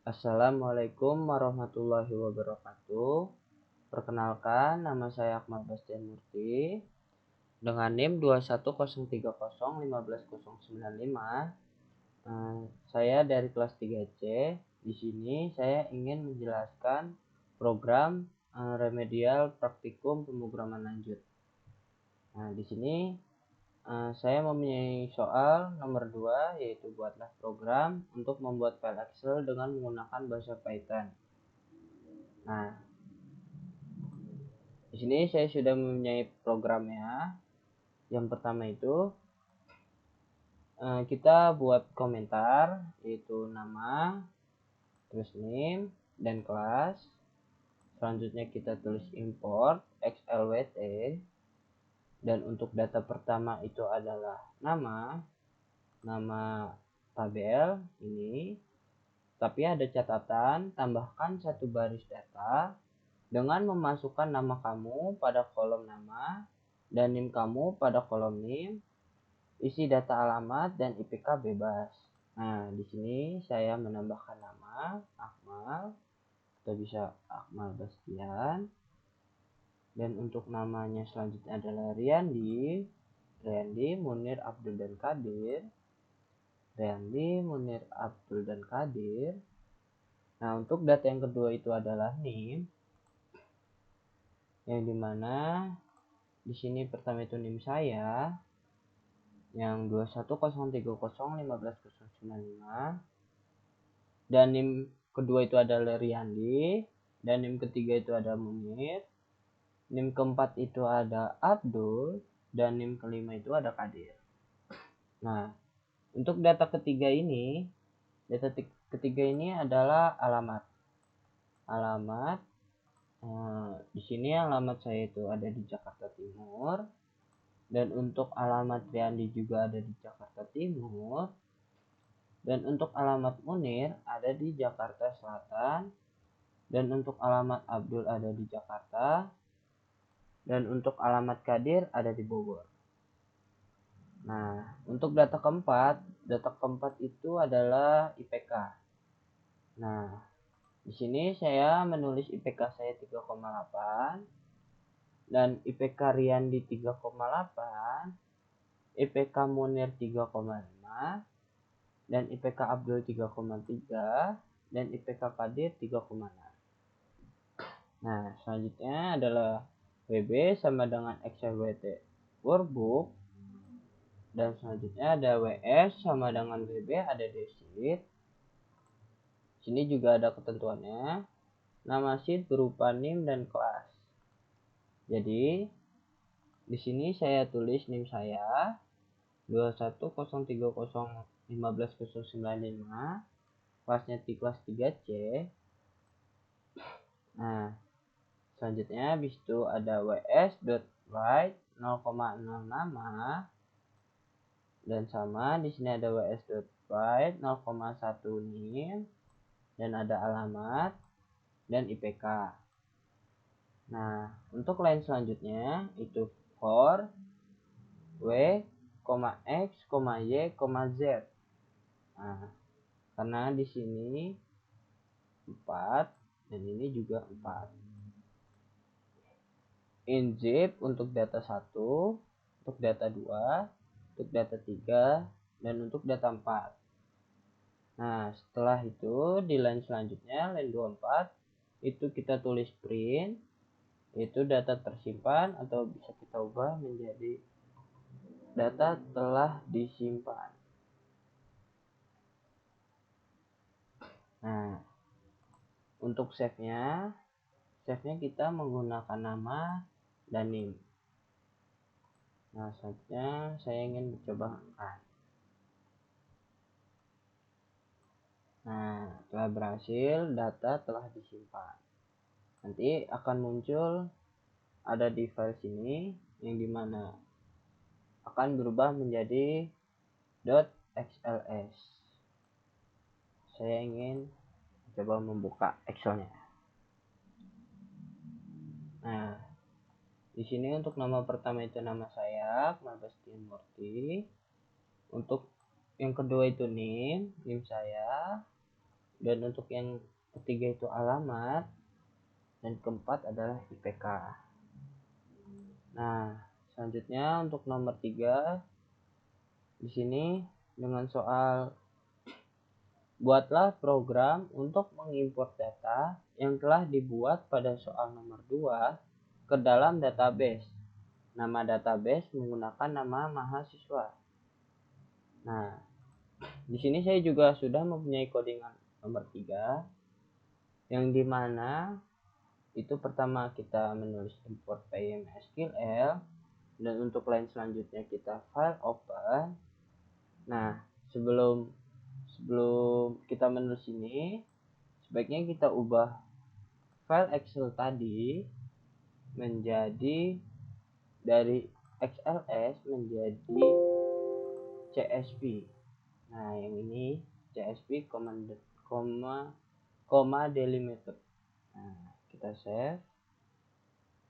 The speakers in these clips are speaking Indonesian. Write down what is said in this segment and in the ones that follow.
Assalamualaikum warahmatullahi wabarakatuh. Perkenalkan, nama saya Akmal Bastian Murti dengan NIM 21030151095. Saya dari kelas 3C. Di sini saya ingin menjelaskan program remedial praktikum pemrograman lanjut. Nah, di sini saya mempunyai soal nomor 2, yaitu buatlah program untuk membuat file Excel dengan menggunakan bahasa Python. Nah, di sini saya sudah mempunyai programnya. Yang pertama itu kita buat komentar, yaitu nama, terus name, dan kelas. Selanjutnya kita tulis import xlwt, dan untuk data pertama itu adalah nama tabel ini. Tapi ada catatan, tambahkan satu baris data dengan memasukkan nama kamu pada kolom nama dan NIM kamu pada kolom NIM. Isi data alamat dan IPK bebas. Nah, di sini saya menambahkan nama Akmal. Kita bisa Akmal Bastian. Dan untuk namanya selanjutnya adalah Riyandi Munir Abdul dan Kadir. Riyandi Munir Abdul dan Kadir. Nah, untuk data yang kedua itu adalah NIM, yang dimana di sini pertama itu NIM saya yang 21030151095, dan NIM kedua itu adalah Riyandi, dan NIM ketiga itu ada Munir, NIM keempat itu ada Abdul, dan NIM kelima itu ada Kadir. Nah, untuk data ketiga ini adalah alamat. Di sini alamat saya itu ada di Jakarta Timur, dan untuk alamat Riyandi juga ada di Jakarta Timur, dan untuk alamat Munir ada di Jakarta Selatan, dan untuk alamat Abdul ada di Jakarta, dan untuk alamat Kadir ada di Bogor. Nah, untuk data keempat itu adalah IPK. Nah, di sini saya menulis IPK saya 3,8, dan IPK Riyandi 3,8, IPK Munir 3,5, dan IPK Abdul 3,3, dan IPK Kadir 3,6. Nah, selanjutnya adalah WB sama dengan XLWT workbook, dan selanjutnya ada WS sama dengan WB ada di sheet. Sini juga ada ketentuannya. Nama sheet berupa NIM dan kelas. Jadi di sini saya tulis NIM saya 21030151095, kelasnya kelas 3C. Nah, selanjutnya habis itu ada ws.write 0,0 nama, dan sama di sini ada ws.write 0,1 NIM, dan ada alamat dan IPK. Nah, untuk line selanjutnya itu for w, x, y, z. Nah, karena di sini 4 dan ini juga 4. In zip untuk data 1, untuk data 2, untuk data 3, dan untuk data 4. Nah, setelah itu di line selanjutnya, line 24, itu kita tulis print, itu data tersimpan atau bisa kita ubah menjadi data telah disimpan. Nah, untuk save-nya kita menggunakan nama dan NIM. Nah, selanjutnya saya ingin mencoba angkat. Nah, telah berhasil, data telah disimpan. Nanti akan muncul ada di file sini yang dimana akan berubah menjadi .xls. Saya ingin coba membuka Excelnya. Nah, di sini untuk nama pertama itu nama saya, Akmal Bastian Murti. Untuk yang kedua itu NIM saya. dan untuk yang ketiga itu alamat, dan keempat adalah IPK. Nah, selanjutnya untuk nomor 3 di sini dengan soal buatlah program untuk mengimport data yang telah dibuat pada soal nomor 2 ke dalam database. Nama database menggunakan nama mahasiswa. Nah, di sini saya juga sudah mempunyai codingan nomor 3 yang dimana itu pertama kita menulis import pym.sql, dan untuk line selanjutnya kita file open. Nah, sebelum kita menulis ini, sebaiknya kita ubah file Excel tadi menjadi dari XLS menjadi CSV. Nah, yang ini CSV delimiter. Nah, kita save.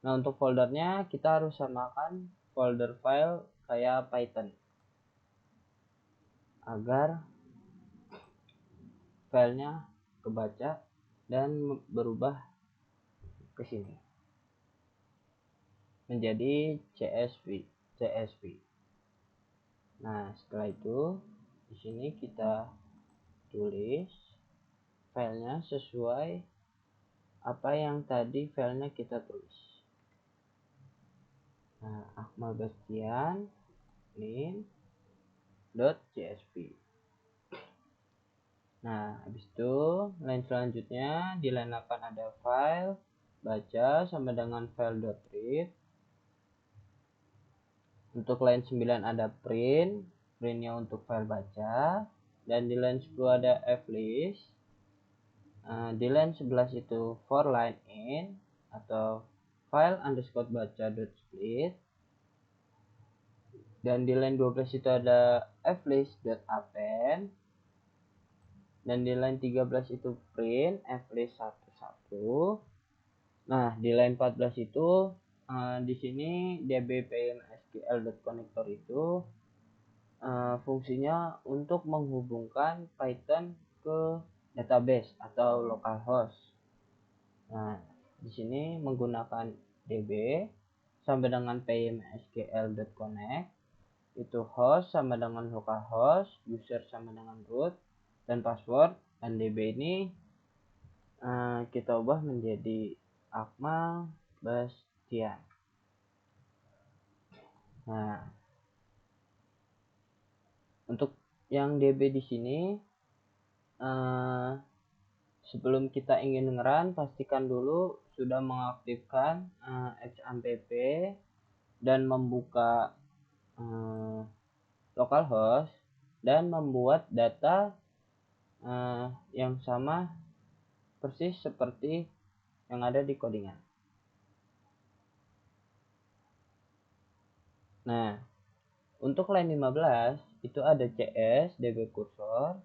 Nah, untuk foldernya kita harus samakan folder file kayak Python agar filenya kebaca dan berubah ke sini menjadi CSV. Nah, setelah itu di sini kita tulis filenya sesuai apa yang tadi filenya kita tulis. Nah, Akmal Bastian nin.csv. Nah, habis itu line selanjutnya di line akan ada file baca sama dengan file.read. Untuk line 9 ada printnya untuk file baca, dan di line 10 ada flist. Di line 11 itu for line in atau file underscore baca.split, dan di line 12 itu ada flist.append, dan di line 13 itu print flist 11. Nah, di line 14 itu di sini dbpmsql.connector itu fungsinya untuk menghubungkan Python ke database atau localhost. Nah, di sini menggunakan db sampai dengan pymsql.connect, itu host sama dengan localhost, user sama dengan root, dan password, dan db ini kita ubah menjadi Akmal Bastian. Nah, untuk yang db di sini sebelum kita ingin nge-run, pastikan dulu sudah mengaktifkan xampp dan membuka localhost dan membuat data yang sama persis seperti yang ada di codingan. Nah, untuk line 15 itu ada cs db cursor,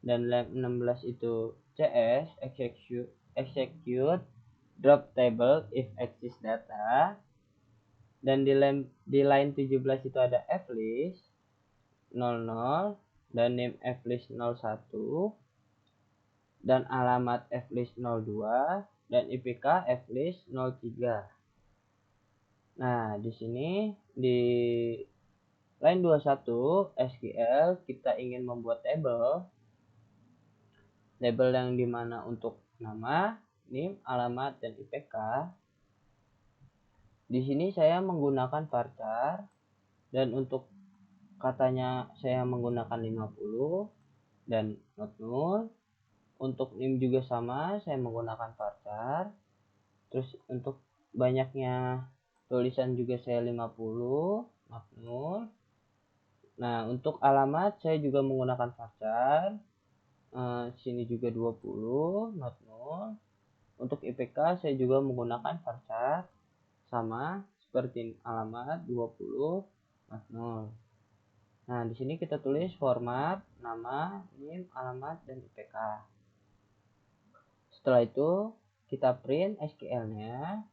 dan line 16 itu cs execute drop table if exist data, dan di line 17 itu ada flist 00 dan name flist 01 dan alamat flist 02 dan IPK flist 03. Nah, di sini di line 21 SQL kita ingin membuat label yang dimana untuk nama, NIM, alamat, dan IPK. Di sini saya menggunakan varchar, dan untuk katanya saya menggunakan 50 dan not null. Untuk NIM juga sama, saya menggunakan varchar. Terus untuk banyaknya tulisan juga saya 50 not null. Nah, untuk alamat saya juga menggunakan varchar. Sini juga 20 not null. Untuk IPK saya juga menggunakan varchar sama seperti alamat 20 not null. Nah, di sini kita tulis format nama, NIM, alamat, dan IPK. Setelah itu kita print SQL-nya,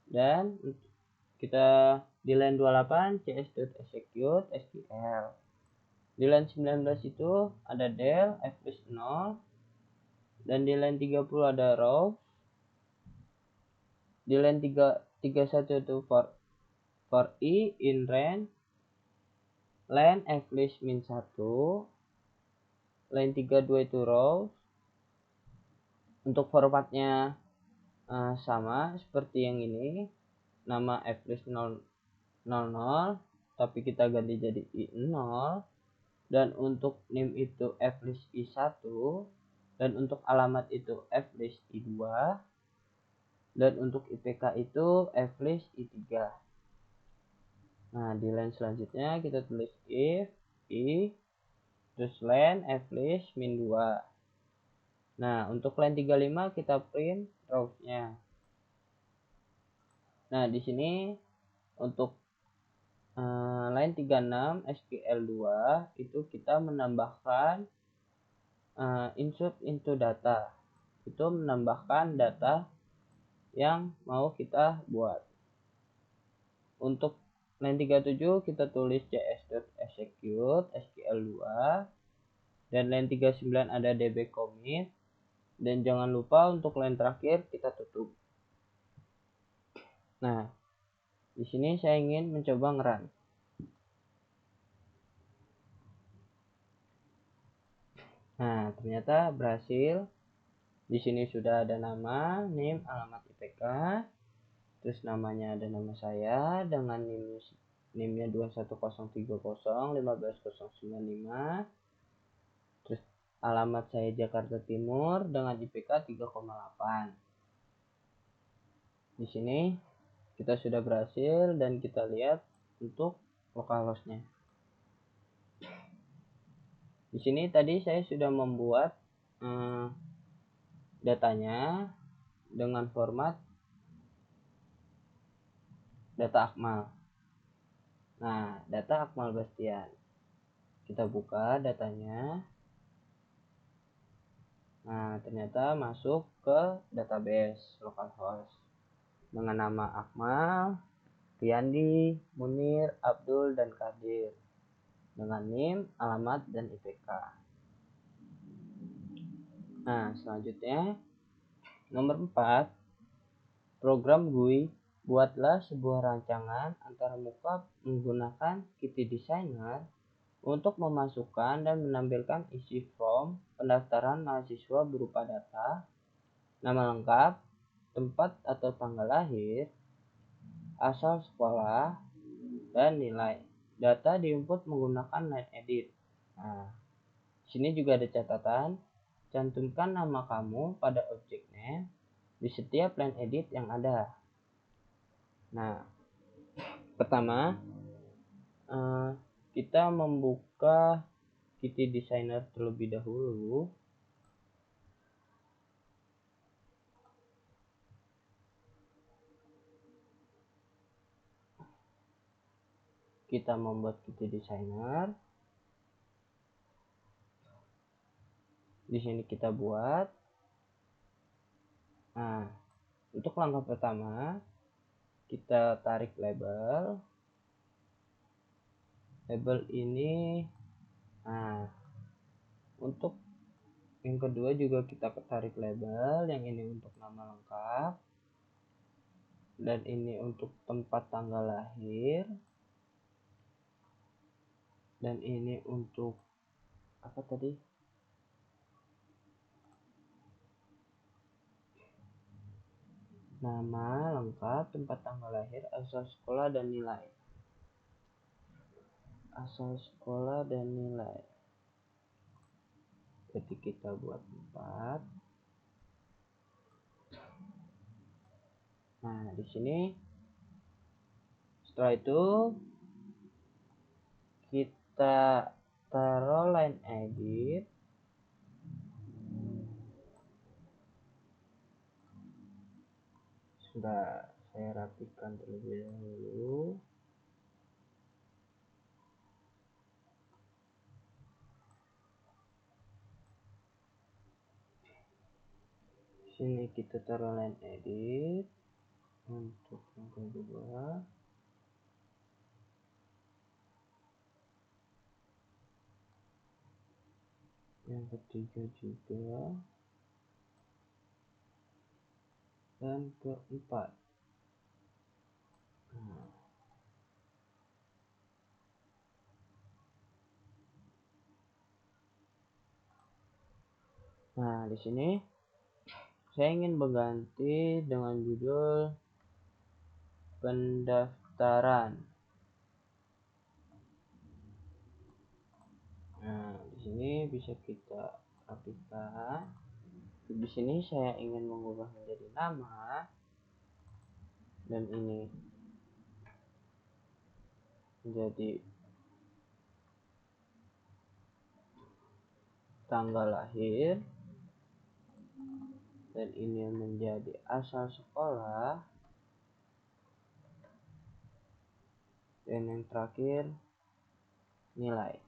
dan kita di line 28 cs.execute SQL. Di line 19 itu ada del flist 0 dan di line 30 ada row. Di line 31 itu for i in range len f-list min 1. Line 32 itu row. Untuk formatnya sama seperti yang ini, nama f-list 000, tapi kita ganti jadi i0, dan untuk nim itu f-list i1, dan untuk alamat itu f-list i2, dan untuk IPK itu f-list i3. Nah, di line selanjutnya kita tulis if i terus len f-list min 2. Nah, untuk line 35 kita print rows-nya. Nah, di sini untuk line 36 SQL2 itu kita menambahkan insert into data. Itu menambahkan data yang mau kita buat. Untuk line 37 kita tulis cs.execute SQL2, dan line 39 ada db commit, dan jangan lupa untuk line terakhir kita tutup. Nah, di sini saya ingin mencoba ngerun. Nah, ternyata berhasil. Di sini sudah ada nama, name, alamat IPK. Terus namanya ada nama saya dengan NIM-nya 21030150095. Terus alamat saya Jakarta Timur dengan IPK 3,8. Di sini kita sudah berhasil dan kita lihat untuk localhost-nya. Di sini tadi saya sudah membuat datanya dengan format data akmal. Nah, data akmal Bastian. Kita buka datanya. Nah, ternyata masuk ke database localhost dengan nama Akmal, Riyandi, Munir, Abdul, dan Kadir dengan NIM, alamat, dan IPK. Nah, selanjutnya nomor 4, program GUI. Buatlah sebuah rancangan antara mockup menggunakan Qt Designer untuk memasukkan dan menampilkan isi form pendaftaran mahasiswa berupa data, nama lengkap, tempat atau tanggal lahir, asal sekolah, dan nilai. Data diinput menggunakan line edit. Nah, sini juga ada catatan, cantumkan nama kamu pada objek name di setiap line edit yang ada. Nah, pertama kita membuka Qt Designer terlebih dahulu. Kita membuat Qt Designer. Di sini kita buat. Nah, untuk langkah pertama kita tarik label. Label ini, nah, untuk yang kedua juga kita tarik label. Yang ini untuk nama lengkap, dan ini untuk tempat tanggal lahir, dan ini untuk apa tadi, nama lengkap, tempat tanggal lahir, asal sekolah, dan nilai. Asal sekolah dan nilai. Jadi kita buat 4. Nah, di sini setelah itu kita taruh line edit. Sudah saya rapikan terlebih dahulu. Sini kita taruh line edit. Untuk yang kedua, yang ketiga juga. dan keempat. Nah, di sini saya ingin mengganti dengan judul pendaftaran. Nah, di sini bisa kita rapikan. Di sini saya ingin mengubah menjadi nama, dan ini menjadi tanggal lahir, dan ini menjadi asal sekolah, dan yang terakhir nilai.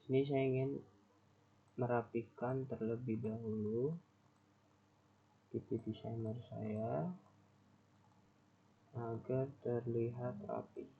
Sini saya ingin merapikan terlebih dahulu PT desainer saya agar terlihat rapi.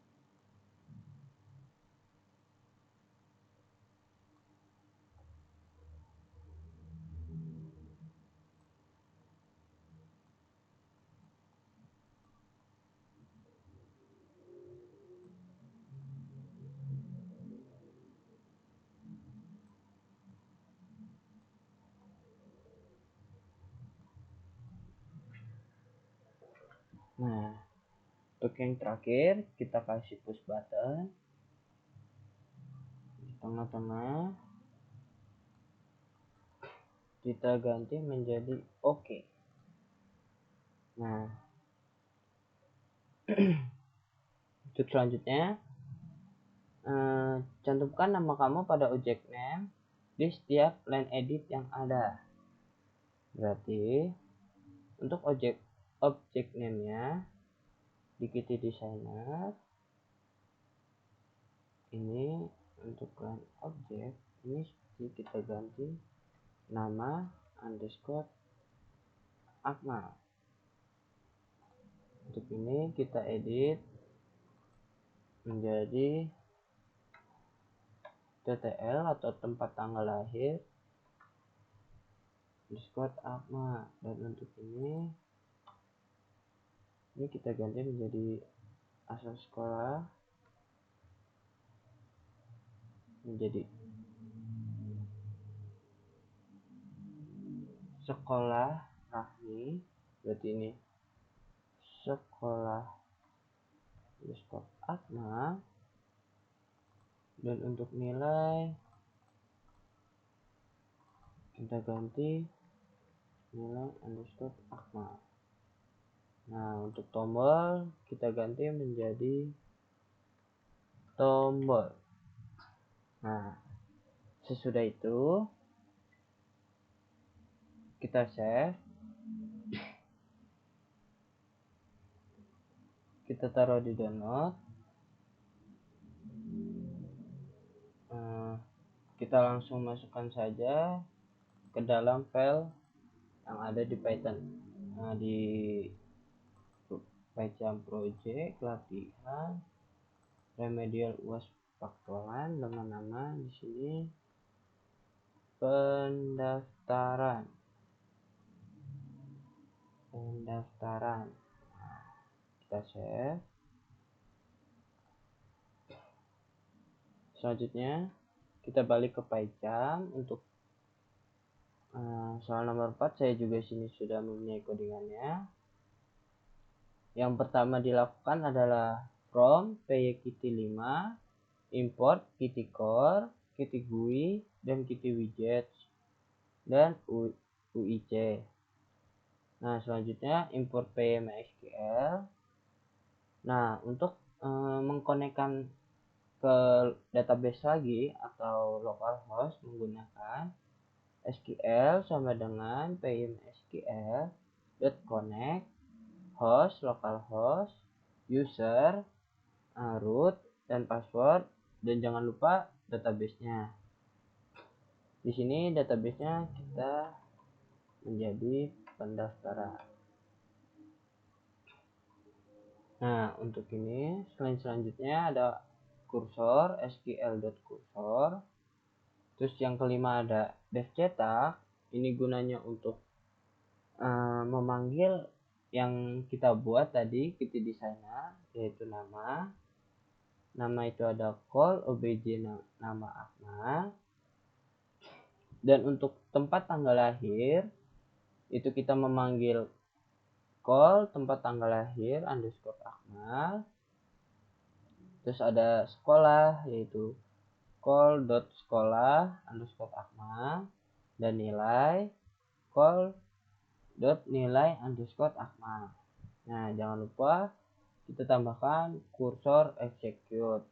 Nah, untuk yang terakhir kita kasih push button di tengah-tengah, kita ganti menjadi OK. Nah, untuk selanjutnya cantumkan nama kamu pada object name di setiap line edit yang ada. Berarti untuk object name-nya di Kitty Designer ini, untuk line object ini kita ganti nama underscore Akmal. Untuk ini kita edit menjadi TTL atau tempat tanggal lahir underscore Akmal, dan untuk ini kita ganti menjadi asal sekolah menjadi sekolah Rahmi. Berarti ini sekolah underscore Akmal, dan untuk nilai kita ganti nilai underscore Akmal. Nah, untuk tombol kita ganti menjadi tombol. Nah, sesudah itu kita save, kita taruh di download. Kita langsung masukkan saja ke dalam file yang ada di Python. Nah, di Python project latihan remedial UAS faktoran dengan nama di sini pendaftaran. Nah, kita save. Selanjutnya kita balik ke Python. Untuk soal nomor 4 saya juga sini sudah mempunyai codingannya. Yang pertama dilakukan adalah from pykitty5 import kitty core, kitty GUI, dan kitty widgets, dan UIC. Nah, selanjutnya import pymsql. Nah, untuk mengkonekkan ke database lagi atau localhost menggunakan SQL sama dengan pymsql.connect host localhost user root dan password, dan jangan lupa database-nya. Di sini database-nya kita menjadi pendaftaran. Nah, untuk ini selanjutnya ada kursor sql.cursor. Terus yang kelima ada dev cetak. Ini gunanya untuk memanggil yang kita buat tadi Kitty Designer, yaitu nama itu ada call obj nama Akmal, dan untuk tempat tanggal lahir itu kita memanggil call tempat tanggal lahir underscore Akmal. Terus ada sekolah yaitu call dot sekolah underscore Akmal, dan nilai call dot nilai underscore Akmal. Nah, jangan lupa kita tambahkan kursor execute.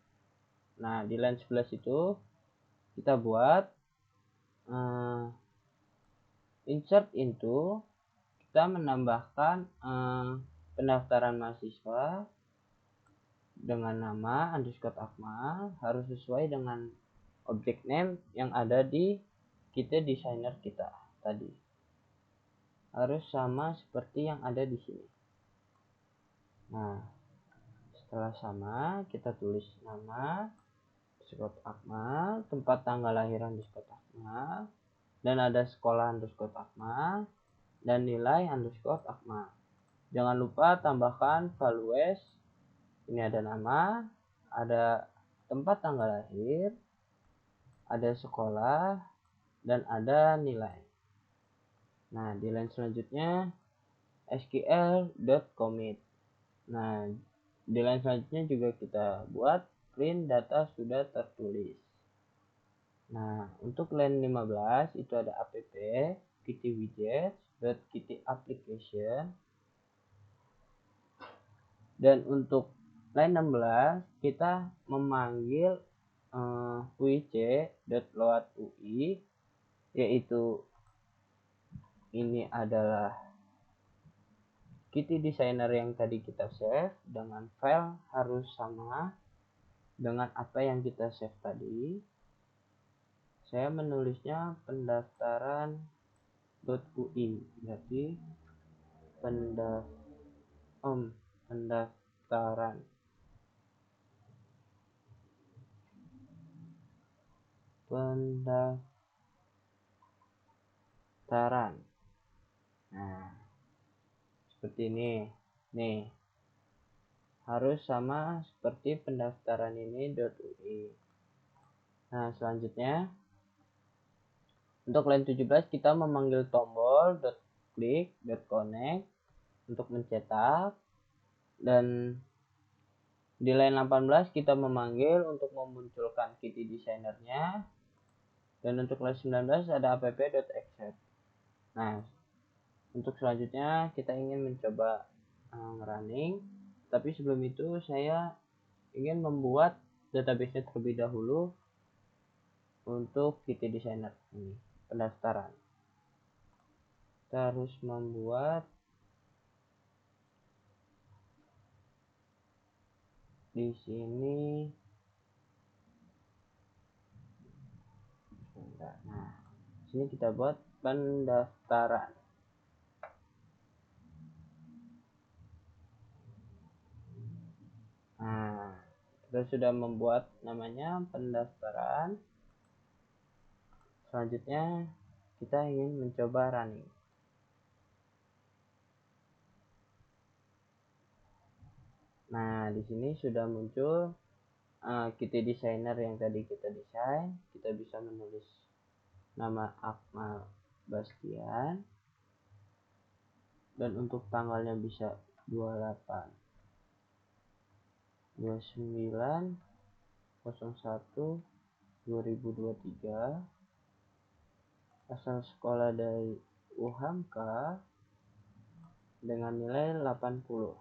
Nah, di line 11 itu kita buat insert into, kita menambahkan pendaftaran mahasiswa dengan nama underscore Akmal, harus sesuai dengan object name yang ada di Kitty Designer kita tadi. Harus sama seperti yang ada di sini. Nah, setelah sama, kita tulis nama underscore Akmal, tempat tanggal lahir underscore Akmal, dan ada sekolah underscore Akmal, dan nilai underscore Akmal. Jangan lupa tambahkan values. Ini ada nama, ada tempat tanggal lahir, ada sekolah, dan ada nilai. Nah, di line selanjutnya sql.commit. Nah, di line selanjutnya juga kita buat print data sudah tertulis. Nah, untuk line 15 itu ada app kitty widgets.kitty application. Dan untuk line 16 kita memanggil uic.load.ui, yaitu ini adalah Kitty Designer yang tadi kita save dengan file harus sama dengan apa yang kita save tadi. Saya menulisnya pendaftaran .ui, berarti pendaftaran. Nah, seperti ini. Nih, harus sama seperti pendaftaran ini .ui. Nah, selanjutnya untuk line 17 kita memanggil tombol .click.connect untuk mencetak, dan di line 18 kita memanggil untuk memunculkan Kitty Designer-nya, dan untuk line 19 ada app.accept. Nah, untuk selanjutnya kita ingin mencoba running, tapi sebelum itu saya ingin membuat database-nya terlebih dahulu untuk Kitty Designer ini, pendaftaran. Kita harus membuat di sini. Nah, sini kita buat pendaftaran. Nah, kita sudah membuat namanya pendaftaran. Selanjutnya kita ingin mencoba running. Nah, di sini sudah muncul Kitty Designer yang tadi kita desain. Kita bisa menulis nama Akmal Bastian, dan untuk tanggalnya bisa 28/29/01/2023, asal sekolah dari UHAMKA dengan nilai 80.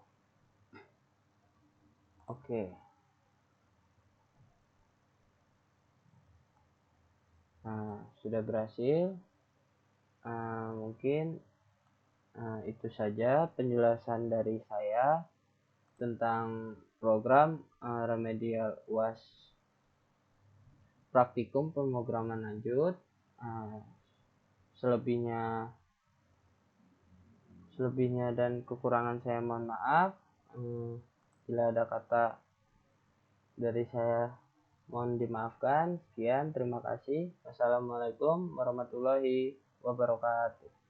Oke. Nah, sudah berhasil. Mungkin itu saja penjelasan dari saya tentang program remedial UAS praktikum pemrograman lanjut. Selebihnya dan kekurangan saya mohon maaf. Bila ada kata dari saya mohon dimaafkan. Sekian, terima kasih. Wassalamualaikum warahmatullahi wabarakatuh.